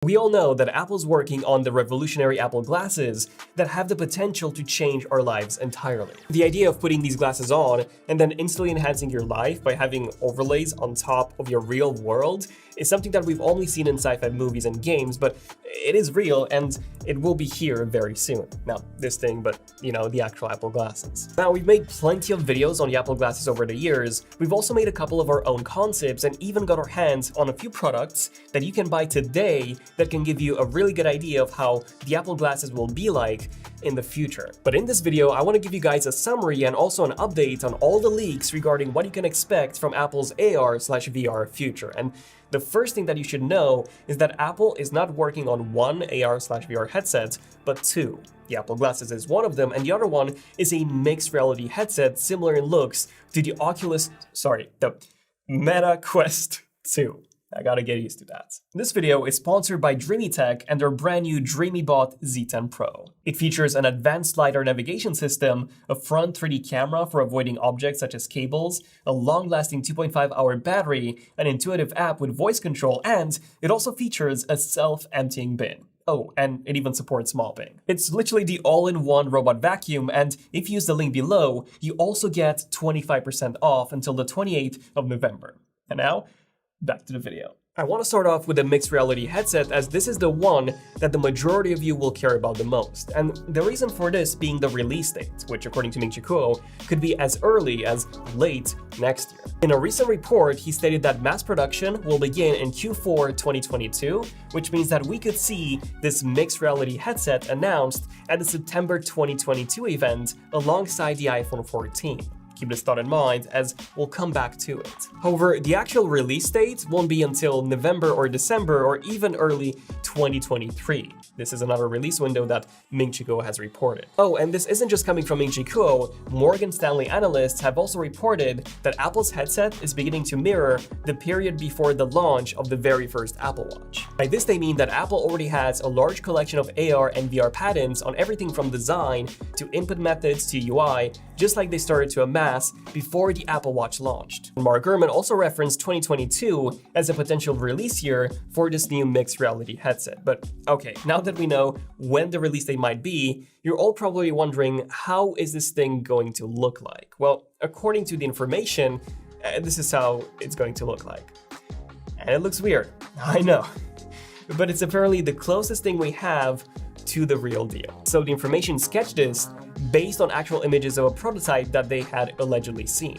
We all know that Apple's working on the revolutionary Apple glasses that have the potential to change our lives entirely. The idea of putting these glasses on and then instantly enhancing your life by having overlays on top of your real world is something that we've only seen in sci-fi movies and games, but it is real and it will be here very soon. Not this thing, but the actual Apple glasses. Now, we've made plenty of videos on the Apple glasses over the years. We've also made a couple of our own concepts and even got our hands on a few products that you can buy today that can give you a really good idea of how the Apple glasses will be like in the future. But in this video, I want to give you guys a summary and also an update on all the leaks regarding what you can expect from Apple's AR/VR future. And the first thing that you should know is that Apple is not working on one AR/VR headset, but two. The Apple Glasses is one of them, and the other one is a mixed reality headset similar in looks to the the Meta Quest 2. I gotta get used to that. This video is sponsored by Dreamy Tech and their brand new DreamyBot Z10 Pro. It features an advanced LiDAR navigation system, a front 3D camera for avoiding objects such as cables, a long-lasting 2.5-hour battery, an intuitive app with voice control, and it also features a self-emptying bin. Oh, and it even supports mopping. It's literally the all-in-one robot vacuum, and if you use the link below, you also get 25% off until the 28th of November. And now, back to the video. I want to start off with a mixed reality headset, as this is the one that the majority of you will care about the most. And the reason for this being the release date, which according to Ming-Chi Kuo, could be as early as late next year. In a recent report, he stated that mass production will begin in Q4 2022, which means that we could see this mixed reality headset announced at the September 2022 event alongside the iPhone 14. Keep this thought in mind, as we'll come back to it. However, the actual release date won't be until November or December or even early 2023. This is another release window that Ming-Chi Kuo has reported. Oh, and this isn't just coming from Ming-Chi Kuo. Morgan Stanley analysts have also reported that Apple's headset is beginning to mirror the period before the launch of the very first Apple Watch. By this they mean that Apple already has a large collection of AR and VR patents on everything from design to input methods to UI, just like they started to amass before the Apple Watch launched. Mark Gurman also referenced 2022 as a potential release year for this new mixed reality headset. But okay, now that we know when the release date might be, you're all probably wondering, how is this thing going to look like? Well, according to the information, this is how it's going to look like. And it looks weird, I know. But it's apparently the closest thing we have to the real deal. So the information sketched this based on actual images of a prototype that they had allegedly seen.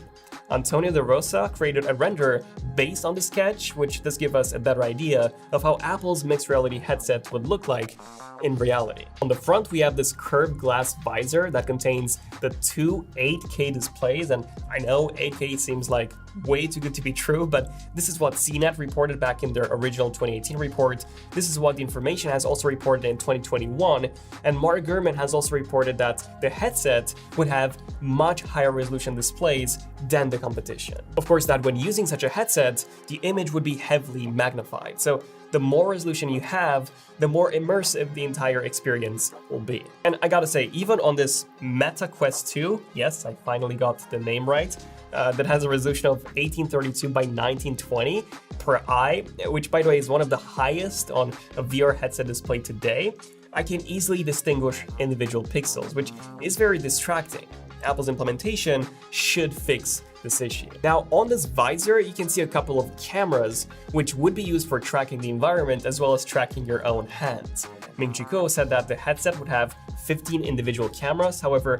Antonio De Rosa created a render based on the sketch, which does give us a better idea of how Apple's mixed reality headset would look like in reality. On the front, we have this curved glass visor that contains the two 8K displays, and I know 8K seems like way too good to be true, but this is what CNET reported back in their original 2018 report. This is what the information has also reported in 2021, and Mark Gurman has also reported that the headset would have much higher resolution displays than the competition. Of course, that when using such a headset, the image would be heavily magnified. So the more resolution you have, the more immersive the entire experience will be. And I gotta say, even on this Meta Quest 2, yes, I finally got the name right, that has a resolution of 1832 by 1920 per eye, which by the way is one of the highest on a VR headset display today, I can easily distinguish individual pixels, which is very distracting. Apple's implementation should fix this issue. Now, on this visor, you can see a couple of cameras, which would be used for tracking the environment as well as tracking your own hands. Ming-Chi Kuo said that the headset would have 15 individual cameras. However,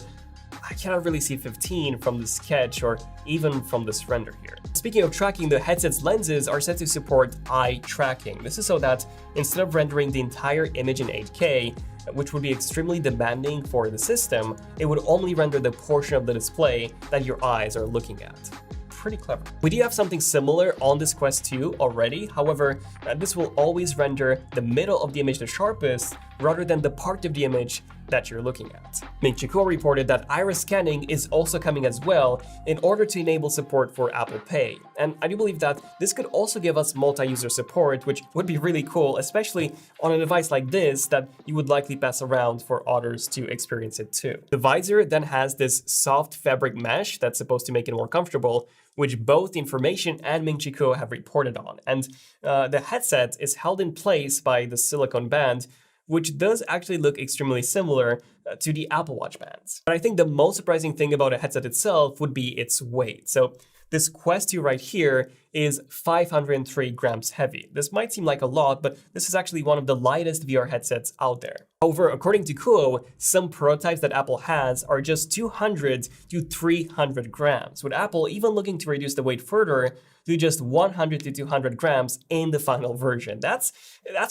I cannot really see 15 from the sketch or even from this render here. Speaking of tracking, the headset's lenses are set to support eye tracking. This is so that instead of rendering the entire image in 8K, which would be extremely demanding for the system, it would only render the portion of the display that your eyes are looking at. Pretty clever. We do have something similar on this Quest 2 already. However, this will always render the middle of the image the sharpest rather than the part of the image that you're looking at. Ming-Chi Kuo reported that iris scanning is also coming as well in order to enable support for Apple Pay. And I do believe that this could also give us multi-user support, which would be really cool, especially on a device like this that you would likely pass around for others to experience it too. The visor then has this soft fabric mesh that's supposed to make it more comfortable, which both Information and Ming-Chi Kuo have reported on. And the headset is held in place by the silicone band, which does actually look extremely similar to the Apple Watch bands. But I think the most surprising thing about a headset itself would be its weight. So this Quest 2 right here is 503 grams heavy. This might seem like a lot, but this is actually one of the lightest VR headsets out there. However, according to Kuo, some prototypes that Apple has are just 200 to 300 grams, with Apple even looking to reduce the weight further to just 100 to 200 grams in the final version. That's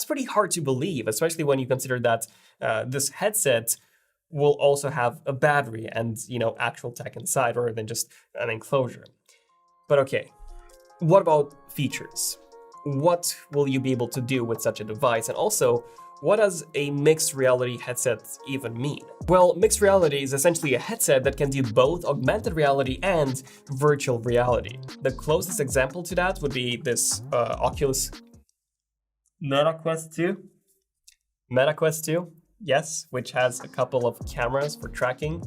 pretty hard to believe, especially when you consider that this headset will also have a battery and, actual tech inside rather than just an enclosure. But okay, what about features? What will you be able to do with such a device? And also, what does a mixed reality headset even mean? Well, mixed reality is essentially a headset that can do both augmented reality and virtual reality. The closest example to that would be this Oculus Meta Quest 2. Meta Quest 2, yes, which has a couple of cameras for tracking,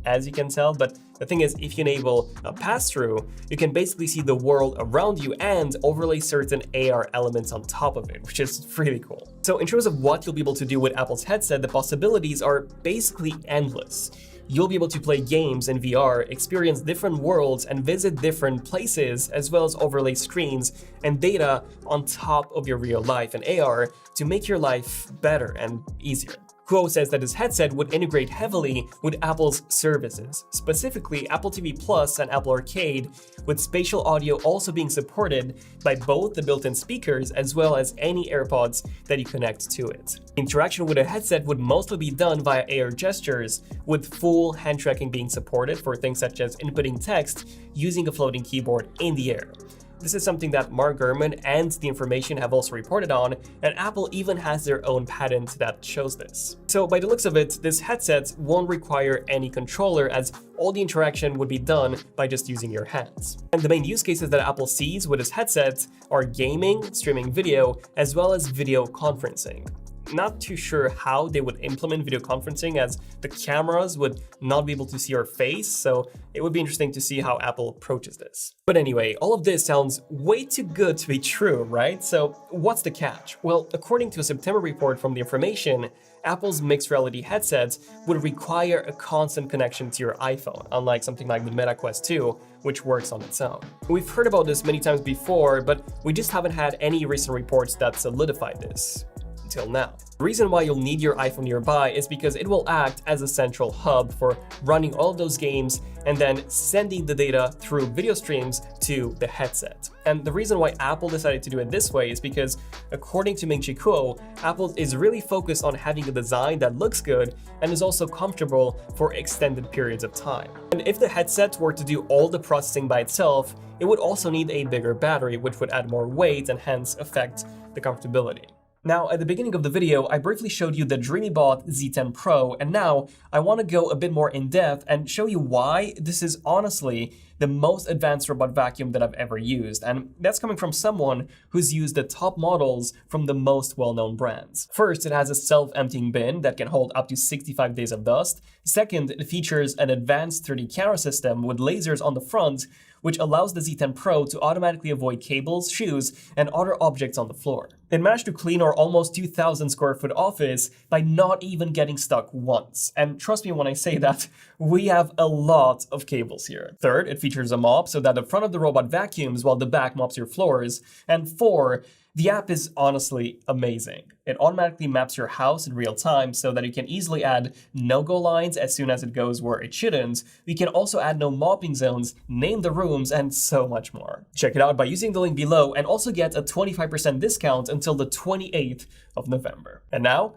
as you can tell, but the thing is, if you enable a pass-through, you can basically see the world around you and overlay certain AR elements on top of it, which is really cool. So in terms of what you'll be able to do with Apple's headset, the possibilities are basically endless. You'll be able to play games in VR, experience different worlds, and visit different places, as well as overlay screens and data on top of your real life and AR to make your life better and easier. Kuo says that his headset would integrate heavily with Apple's services, specifically Apple TV Plus and Apple Arcade, with spatial audio also being supported by both the built-in speakers as well as any AirPods that you connect to it. Interaction with a headset would mostly be done via AR gestures, with full hand tracking being supported for things such as inputting text using a floating keyboard in the air. This is something that Mark Gurman and The Information have also reported on, and Apple even has their own patent that shows this. So by the looks of it, this headset won't require any controller, as all the interaction would be done by just using your hands. And the main use cases that Apple sees with this headset are gaming, streaming video, as well as video conferencing. Not too sure how they would implement video conferencing, as the cameras would not be able to see our face, so it would be interesting to see how Apple approaches this. But anyway, all of this sounds way too good to be true, right? So what's the catch? Well, according to a September report from The Information, Apple's mixed reality headsets would require a constant connection to your iPhone, unlike something like the Meta Quest 2, which works on its own. We've heard about this many times before, but we just haven't had any recent reports that solidify this. Until now. The reason why you'll need your iPhone nearby is because it will act as a central hub for running all of those games and then sending the data through video streams to the headset. And the reason why Apple decided to do it this way is because, according to Ming-Chi Kuo, Apple is really focused on having a design that looks good and is also comfortable for extended periods of time. And if the headset were to do all the processing by itself, it would also need a bigger battery, which would add more weight and hence affect the comfortability. Now, at the beginning of the video, I briefly showed you the DreamyBot Z10 Pro, and now I want to go a bit more in depth and show you why this is honestly the most advanced robot vacuum that I've ever used, and that's coming from someone who's used the top models from the most well-known brands. First, it has a self-emptying bin that can hold up to 65 days of dust. Second, it features an advanced 3D camera system with lasers on the front, which allows the Z10 Pro to automatically avoid cables, shoes, and other objects on the floor. It managed to clean our almost 2,000 square foot office by not even getting stuck once. And trust me when I say that, we have a lot of cables here. Third, it features a mop so that the front of the robot vacuums while the back mops your floors. And four, the app is honestly amazing. It automatically maps your house in real time so that you can easily add no-go lines as soon as it goes where it shouldn't. You can also add no mopping zones, name the rooms, and so much more. Check it out by using the link below and also get a 25% discount until the 28th of November. And now,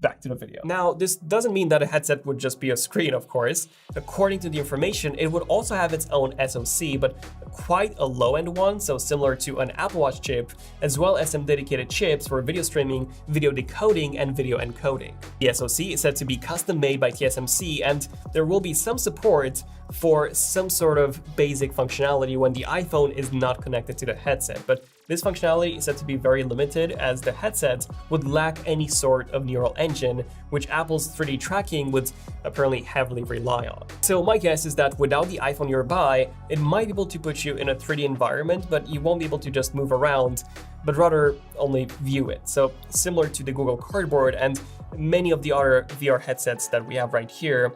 Back to the video. Now, this doesn't mean that a headset would just be a screen, of course. According to the information, it would also have its own SoC, but quite a low-end one, so similar to an Apple Watch chip, as well as some dedicated chips for video streaming, video decoding, and video encoding. The SoC is said to be custom-made by TSMC, and there will be some support for some sort of basic functionality when the iPhone is not connected to the headset, but this functionality is said to be very limited as the headset would lack any sort of neural engine, which Apple's 3D tracking would apparently heavily rely on. So my guess is that without the iPhone nearby, it might be able to put you in a 3D environment, but you won't be able to just move around, but rather only view it. So similar to the Google Cardboard and many of the other VR headsets that we have right here,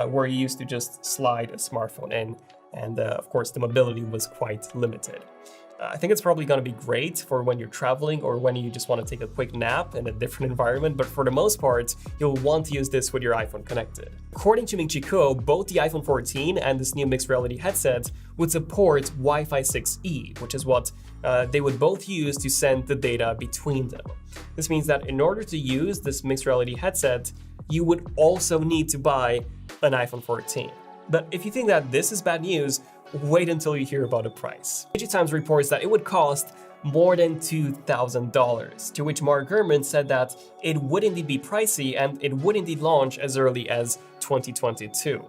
where you used to just slide a smartphone in, and of course the mobility was quite limited. I think it's probably going to be great for when you're traveling or when you just want to take a quick nap in a different environment, but for the most part, you'll want to use this with your iPhone connected. According to Ming-Chi Kuo, both the iPhone 14 and this new mixed reality headset would support Wi-Fi 6E, which is what they would both use to send the data between them. This means that in order to use this mixed reality headset, you would also need to buy an iPhone 14. But if you think that this is bad news, wait until you hear about the price. DigiTimes reports that it would cost more than $2,000, to which Mark Gurman said that it would indeed be pricey and it would indeed launch as early as 2022.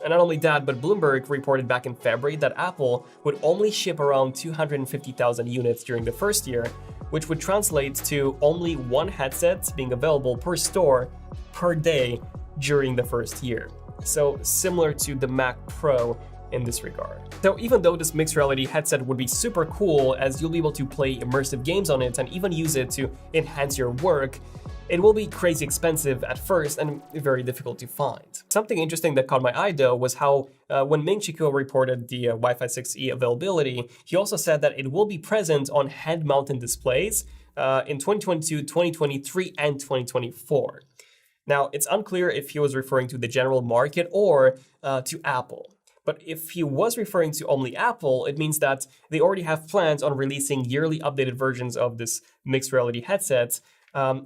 And not only that, but Bloomberg reported back in February that Apple would only ship around 250,000 units during the first year, which would translate to only one headset being available per store per day during the first year. So similar to the Mac Pro in this regard. So even though this mixed reality headset would be super cool as you'll be able to play immersive games on it and even use it to enhance your work, it will be crazy expensive at first and very difficult to find. Something interesting that caught my eye though was how when Ming-Chi Kuo reported the Wi-Fi 6E availability, he also said that it will be present on head-mounted displays in 2022, 2023, and 2024. Now, it's unclear if he was referring to the general market or to Apple. But if he was referring to only Apple, it means that they already have plans on releasing yearly updated versions of this mixed reality headset,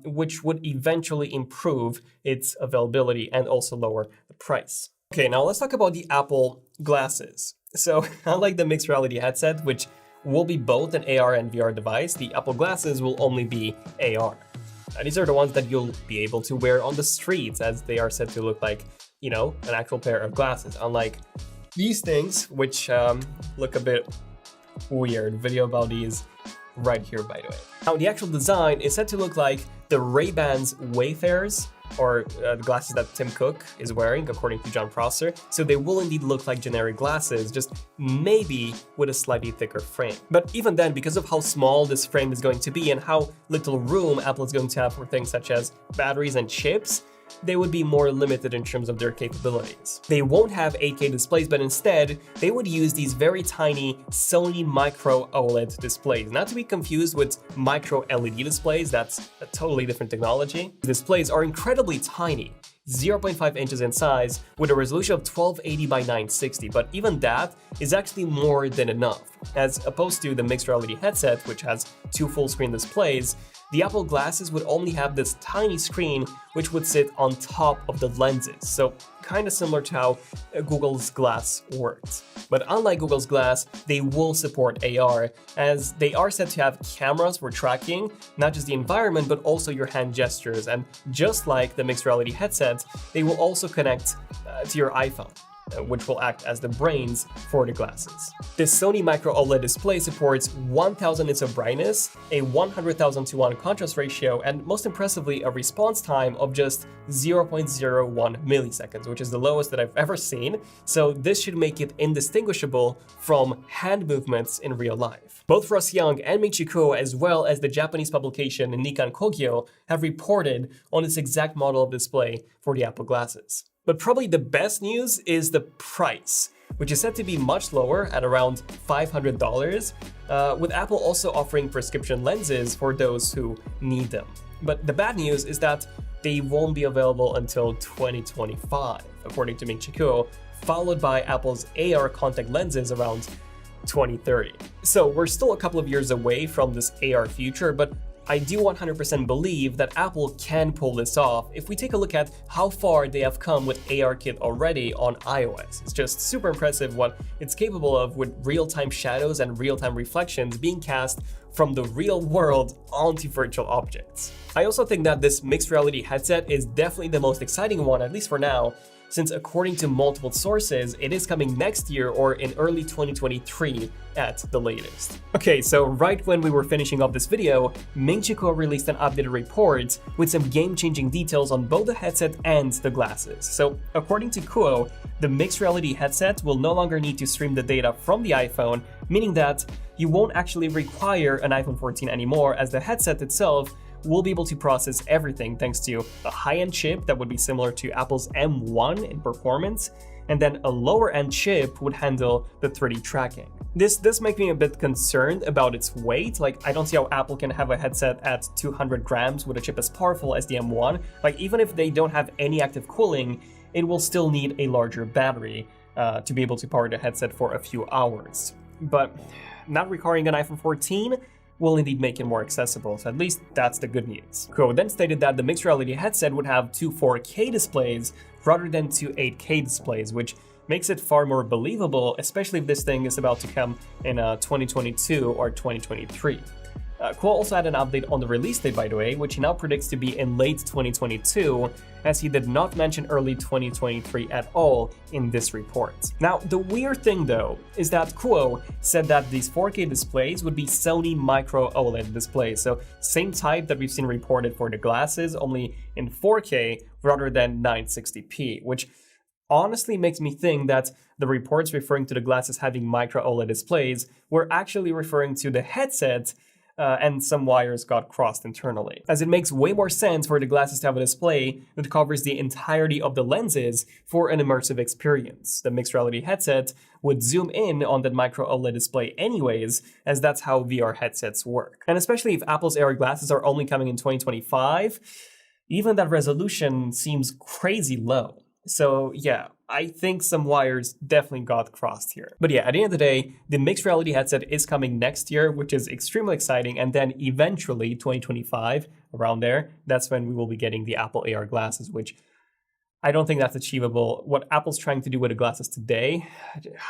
which would eventually improve its availability and also lower the price. Okay, now let's talk about the Apple glasses. So unlike the mixed reality headset, which will be both an AR and VR device, the Apple glasses will only be AR. These are the ones that you'll be able to wear on the streets, as they are said to look like, you know, an actual pair of glasses, unlike these things, which look a bit weird. Video about these right here, by the way. Now, the actual design is said to look like the Ray-Ban's Wayfarers, or the glasses that Tim Cook is wearing, according to Jon Prosser. So they will indeed look like generic glasses, just maybe with a slightly thicker frame. But even then, because of how small this frame is going to be and how little room Apple is going to have for things such as batteries and chips, they would be more limited in terms of their capabilities. They won't have 8K displays, but instead, they would use these very tiny Sony Micro OLED displays. Not to be confused with micro LED displays, that's a totally different technology. Displays are incredibly tiny, 0.5 inches in size, with a resolution of 1280 by 960, but even that is actually more than enough. As opposed to the mixed reality headset, which has two full-screen displays, the Apple glasses would only have this tiny screen which would sit on top of the lenses, so kind of similar to how Google's Glass worked. But unlike Google's Glass, they will support AR, as they are said to have cameras for tracking not just the environment but also your hand gestures, and just like the mixed reality headset, they will also connect to your iPhone, which will act as the brains for the glasses. This Sony Micro OLED display supports 1000 nits of brightness, a 100,000 to 1 contrast ratio, and most impressively, a response time of just 0.01 milliseconds, which is the lowest that I've ever seen. So this should make it indistinguishable from hand movements in real life. Both Ross Young and Ming-Chi Kuo, as well as the Japanese publication Nikkan Kogyo, have reported on this exact model of display for the Apple glasses. But probably the best news is the price, which is said to be much lower at around $500, with Apple also offering prescription lenses for those who need them. But the bad news is that they won't be available until 2025, according to Ming-Chi Kuo, followed by Apple's AR contact lenses around 2030. So we're still a couple of years away from this AR future, but I do 100% believe that Apple can pull this off if we take a look at how far they have come with ARKit already on iOS. It's just super impressive what it's capable of with real-time shadows and real-time reflections being cast from the real world onto virtual objects. I also think that this mixed reality headset is definitely the most exciting one, at least for now, since according to multiple sources, it is coming next year or in early 2023 at the latest. Okay, so right when we were finishing up this video, Ming-Chi Kuo released an updated report with some game-changing details on both the headset and the glasses. So according to Kuo, the mixed reality headset will no longer need to stream the data from the iPhone, meaning that you won't actually require an iPhone 14 anymore, as the headset itself will be able to process everything thanks to a high-end chip that would be similar to Apple's M1 in performance, and then a lower-end chip would handle the 3D tracking. This makes me a bit concerned about its weight. Like, I don't see how Apple can have a headset at 200 grams with a chip as powerful as the M1. Like, even if they don't have any active cooling, it will still need a larger battery to be able to power the headset for a few hours. But not requiring an iPhone 14 will indeed make it more accessible, so at least that's the good news. Kuo then stated that the mixed reality headset would have two 4K displays rather than two 8K displays, which makes it far more believable, especially if this thing is about to come in 2022 or 2023. Kuo also had an update on the release date, by the way, which he now predicts to be in late 2022, as he did not mention early 2023 at all in this report. Now, the weird thing though is that Kuo said that these 4K displays would be Sony Micro OLED displays, so same type that we've seen reported for the glasses, only in 4K rather than 960p, which honestly makes me think that the reports referring to the glasses having Micro OLED displays were actually referring to the headset, and some wires got crossed internally, as it makes way more sense for the glasses to have a display that covers the entirety of the lenses for an immersive experience. The mixed reality headset would zoom in on that Micro OLED display anyways, as that's how VR headsets work. And especially if Apple's AR glasses are only coming in 2025, even that resolution seems crazy low. So yeah, I think some wires definitely got crossed here. But yeah, at the end of the day, the mixed reality headset is coming next year, which is extremely exciting. And then eventually 2025, around there, that's when we will be getting the Apple AR glasses, which I don't think that's achievable. What Apple's trying to do with the glasses today,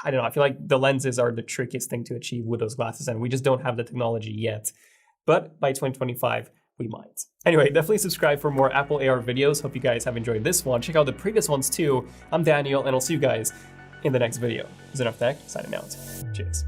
I don't know, I feel like the lenses are the trickiest thing to achieve with those glasses, and we just don't have the technology yet. But by 2025, we might. Anyway, definitely subscribe for more Apple AR videos. Hope you guys have enjoyed this one. Check out the previous ones too. I'm Daniel, and I'll see you guys in the next video. Xenoph Tech, signing out. Cheers.